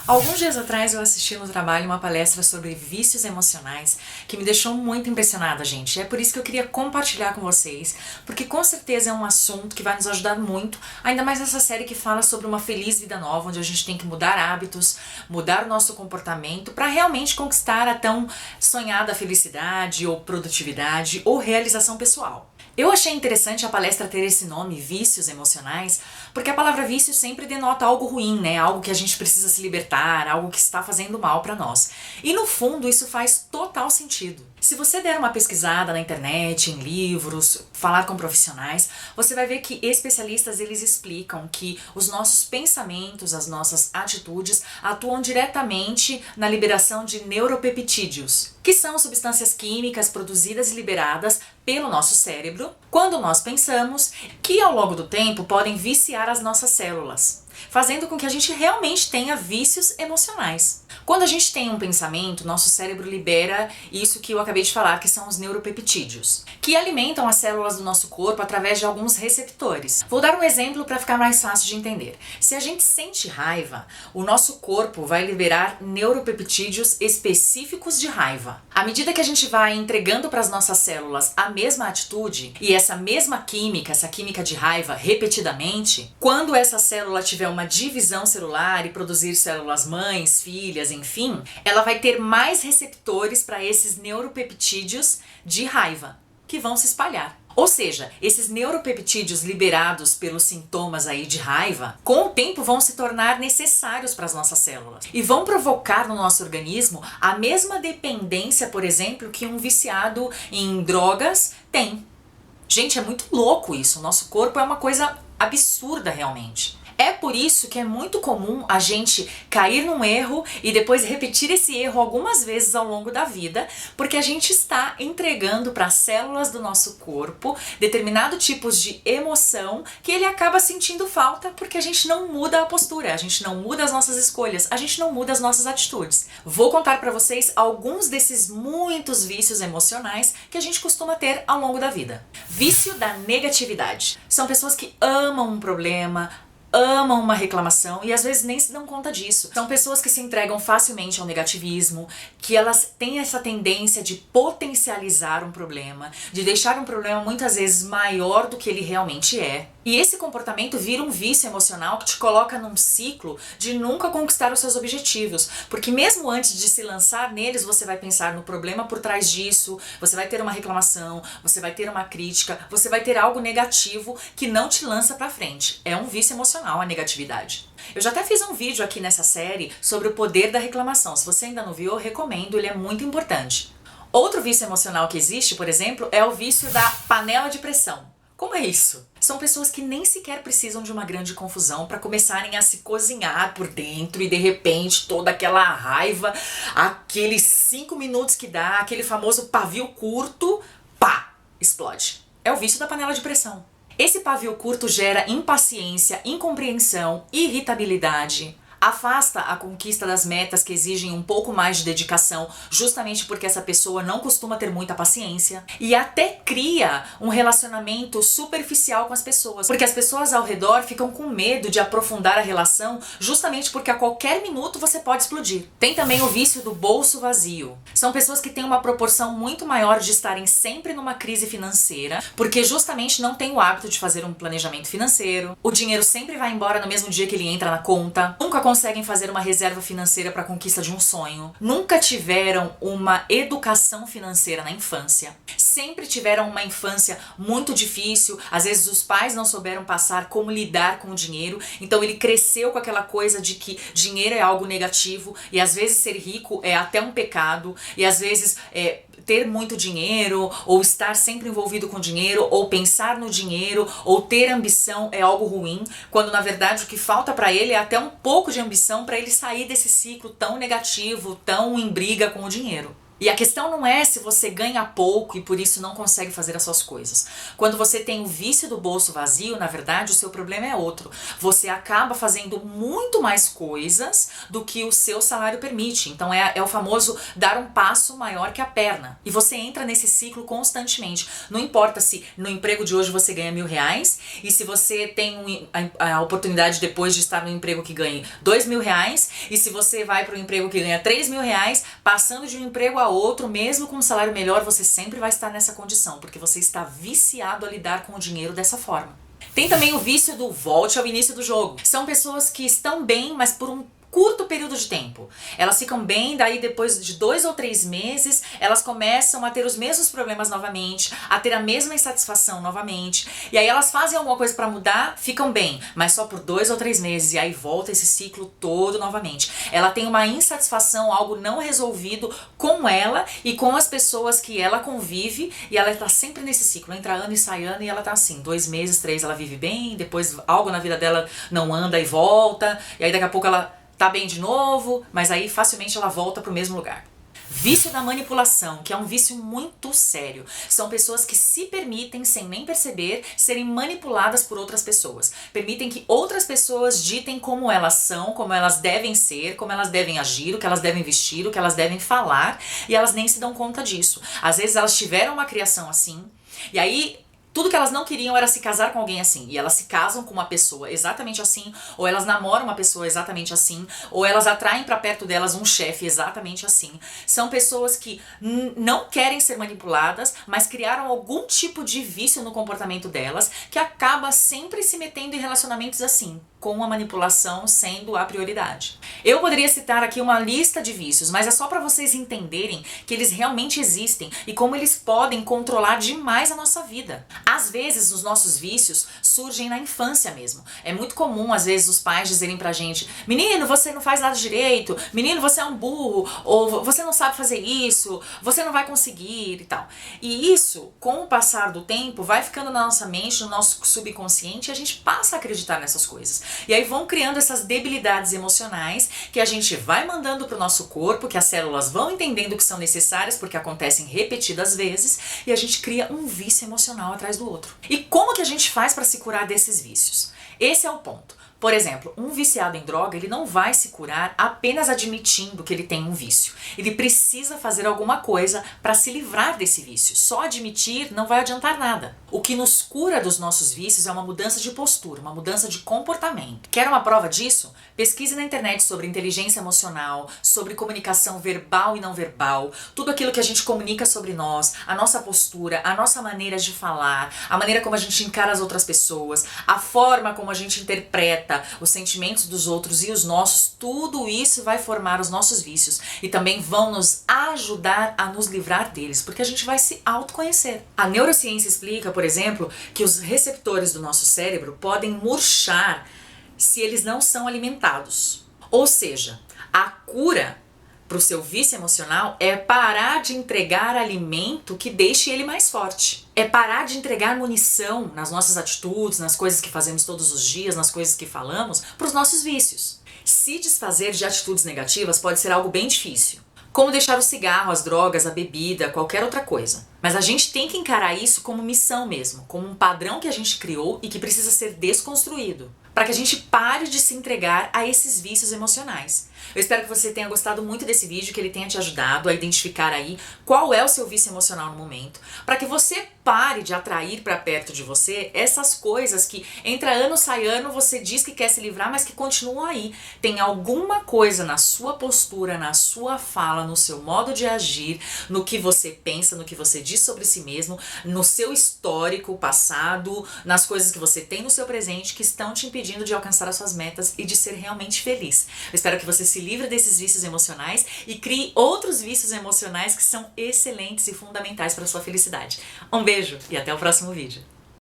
Alguns dias atrás eu assisti no trabalho uma palestra sobre vícios emocionais que me deixou muito impressionada, gente. É por isso que eu queria compartilhar com vocês, porque com certeza é um assunto que vai nos ajudar muito, ainda mais nessa série que fala sobre uma feliz vida nova, onde a gente tem que mudar hábitos, mudar o nosso comportamento para realmente conquistar a tão sonhada felicidade ou produtividade ou realização pessoal. Eu achei interessante a palestra ter esse nome, vícios emocionais, porque a palavra vício sempre denota algo ruim, né? Algo que a gente precisa se libertar, algo que está fazendo mal para nós. E no fundo isso faz total sentido. Se você der uma pesquisada na internet, em livros, falar com profissionais, você vai ver que especialistas eles explicam que os nossos pensamentos, as nossas atitudes atuam diretamente na liberação de neuropeptídeos, que são substâncias químicas produzidas e liberadas pelo nosso cérebro quando nós pensamos, que ao longo do tempo podem viciar as nossas células, fazendo com que a gente realmente tenha vícios emocionais. Quando a gente tem um pensamento, nosso cérebro libera isso que eu acabei de falar, que são os neuropeptídeos, que alimentam as células do nosso corpo através de alguns receptores. Vou dar um exemplo para ficar mais fácil de entender. Se a gente sente raiva, o nosso corpo vai liberar neuropeptídeos específicos de raiva. À medida que a gente vai entregando para as nossas células a mesma atitude e essa mesma química, essa química de raiva repetidamente, quando essa célula tiver uma divisão celular e produzir células mães, filhas, enfim, ela vai ter mais receptores para esses neuropeptídeos de raiva, que vão se espalhar. Ou seja, esses neuropeptídeos liberados pelos sintomas aí de raiva, com o tempo vão se tornar necessários para as nossas células e vão provocar no nosso organismo a mesma dependência, por exemplo, que um viciado em drogas tem. Gente, é muito louco isso. O nosso corpo é uma coisa absurda realmente. É por isso que é muito comum a gente cair num erro e depois repetir esse erro algumas vezes ao longo da vida, porque a gente está entregando para as células do nosso corpo determinados tipos de emoção que ele acaba sentindo falta porque a gente não muda a postura, a gente não muda as nossas escolhas, a gente não muda as nossas atitudes. Vou contar para vocês alguns desses muitos vícios emocionais que a gente costuma ter ao longo da vida. Vício da negatividade. São pessoas que amam um problema, amam uma reclamação e às vezes nem se dão conta disso. São pessoas que se entregam facilmente ao negativismo, que elas têm essa tendência de potencializar um problema, de deixar um problema muitas vezes maior do que ele realmente é. E esse comportamento vira um vício emocional que te coloca num ciclo de nunca conquistar os seus objetivos, porque mesmo antes de se lançar neles, você vai pensar no problema por trás disso, você vai ter uma reclamação, você vai ter uma crítica, você vai ter algo negativo que não te lança pra frente. É um vício emocional a negatividade. Eu já até fiz um vídeo aqui nessa série sobre o poder da reclamação. Se você ainda não viu, eu recomendo, ele é muito importante. Outro vício emocional que existe, por exemplo, é o vício da panela de pressão. Como é isso? São pessoas que nem sequer precisam de uma grande confusão para começarem a se cozinhar por dentro e de repente toda aquela raiva, aqueles 5 minutos que dá, aquele famoso pavio curto, pá, explode. É o vício da panela de pressão. Esse pavio curto gera impaciência, incompreensão, irritabilidade. Afasta a conquista das metas que exigem um pouco mais de dedicação, justamente porque essa pessoa não costuma ter muita paciência, e até cria um relacionamento superficial com as pessoas, porque as pessoas ao redor ficam com medo de aprofundar a relação, justamente porque a qualquer minuto você pode explodir. Tem também o vício do bolso vazio. São pessoas que têm uma proporção muito maior de estarem sempre numa crise financeira, porque justamente não têm o hábito de fazer um planejamento financeiro, o dinheiro sempre vai embora no mesmo dia que ele entra na conta, nunca conseguem fazer uma reserva financeira para a conquista de um sonho, nunca tiveram uma educação financeira na infância, sempre tiveram uma infância muito difícil, às vezes os pais não souberam passar como lidar com o dinheiro, então ele cresceu com aquela coisa de que dinheiro é algo negativo e às vezes ser rico é até um pecado e às vezes ter muito dinheiro, ou estar sempre envolvido com dinheiro, ou pensar no dinheiro, ou ter ambição é algo ruim, quando na verdade o que falta para ele é até um pouco de ambição para ele sair desse ciclo tão negativo, tão em briga com o dinheiro. E a questão não é se você ganha pouco e por isso não consegue fazer as suas coisas. Quando você tem o vício do bolso vazio, na verdade, o seu problema é outro. Você acaba fazendo muito mais coisas do que o seu salário permite. Então é o famoso dar um passo maior que a perna. E você entra nesse ciclo constantemente. Não importa se no emprego de hoje você ganha R$1.000 e se você tem a oportunidade depois de estar no emprego que ganhe R$2.000 e se você vai para um emprego que ganha R$3.000, passando de um emprego a outro, mesmo com um salário melhor, você sempre vai estar nessa condição, porque você está viciado a lidar com o dinheiro dessa forma. Tem também o vício do volte ao início do jogo. São pessoas que estão bem, mas por um curto período de tempo. Elas ficam bem, daí depois de 2 ou 3 meses, elas começam a ter os mesmos problemas novamente, a ter a mesma insatisfação novamente, e aí elas fazem alguma coisa para mudar, ficam bem, mas só por 2 ou 3 meses, e aí volta esse ciclo todo novamente. Ela tem uma insatisfação, algo não resolvido com ela e com as pessoas que ela convive, e ela tá sempre nesse ciclo, entra ano e sai ano, e ela tá assim, 2 meses, 3, ela vive bem, depois algo na vida dela não anda e volta, e aí daqui a pouco ela tá bem de novo, mas aí facilmente ela volta pro mesmo lugar. Vício da manipulação, que é um vício muito sério. São pessoas que se permitem, sem nem perceber, serem manipuladas por outras pessoas. Permitem que outras pessoas ditem como elas são, como elas devem ser, como elas devem agir, o que elas devem vestir, o que elas devem falar, e elas nem se dão conta disso. Às vezes elas tiveram uma criação assim, e aí tudo que elas não queriam era se casar com alguém assim. E elas se casam com uma pessoa exatamente assim, ou elas namoram uma pessoa exatamente assim, ou elas atraem pra perto delas um chefe exatamente assim. São pessoas que não querem ser manipuladas, mas criaram algum tipo de vício no comportamento delas, que acaba sempre se metendo em relacionamentos assim, com a manipulação sendo a prioridade. Eu poderia citar aqui uma lista de vícios, mas é só para vocês entenderem que eles realmente existem e como eles podem controlar demais a nossa vida. Às vezes, os nossos vícios surgem na infância mesmo. É muito comum, às vezes, os pais dizerem pra gente: menino, você não faz nada direito, menino, você é um burro, ou você não sabe fazer isso, você não vai conseguir e tal. E isso, com o passar do tempo, vai ficando na nossa mente, no nosso subconsciente, e a gente passa a acreditar nessas coisas. E aí vão criando essas debilidades emocionais que a gente vai mandando pro nosso corpo, que as células vão entendendo que são necessárias porque acontecem repetidas vezes, e a gente cria um vício emocional atrás do outro. E como que a gente faz para se curar desses vícios? Esse é o ponto. Por exemplo, um viciado em droga, ele não vai se curar apenas admitindo que ele tem um vício. Ele precisa fazer alguma coisa para se livrar desse vício. Só admitir não vai adiantar nada. O que nos cura dos nossos vícios é uma mudança de postura, uma mudança de comportamento. Quer uma prova disso? Pesquise na internet sobre inteligência emocional, sobre comunicação verbal e não verbal, tudo aquilo que a gente comunica sobre nós, a nossa postura, a nossa maneira de falar, a maneira como a gente encara as outras pessoas, a forma como a gente interpreta os sentimentos dos outros e os nossos, tudo isso vai formar os nossos vícios e também vão nos ajudar a nos livrar deles, porque a gente vai se autoconhecer. A neurociência explica, por exemplo, que os receptores do nosso cérebro podem murchar se eles não são alimentados. Ou seja, a cura para o seu vício emocional é parar de entregar alimento que deixe ele mais forte. É parar de entregar munição nas nossas atitudes, nas coisas que fazemos todos os dias, nas coisas que falamos, para os nossos vícios. Se desfazer de atitudes negativas pode ser algo bem difícil. Como deixar o cigarro, as drogas, a bebida, qualquer outra coisa. Mas a gente tem que encarar isso como missão mesmo, como um padrão que a gente criou e que precisa ser desconstruído, para que a gente pare de se entregar a esses vícios emocionais. Eu espero que você tenha gostado muito desse vídeo, que ele tenha te ajudado a identificar aí qual é o seu vício emocional no momento, para que você pare de atrair para perto de você essas coisas que entra ano, sai ano, você diz que quer se livrar, mas que continuam aí. Tem alguma coisa na sua postura, na sua fala, no seu modo de agir, no que você pensa, no que você diz sobre si mesmo, no seu histórico passado, nas coisas que você tem no seu presente que estão te impedindo de alcançar as suas metas e de ser realmente feliz. Eu espero que você se livre desses vícios emocionais e crie outros vícios emocionais que são excelentes e fundamentais para a sua felicidade. Um beijo e até o próximo vídeo.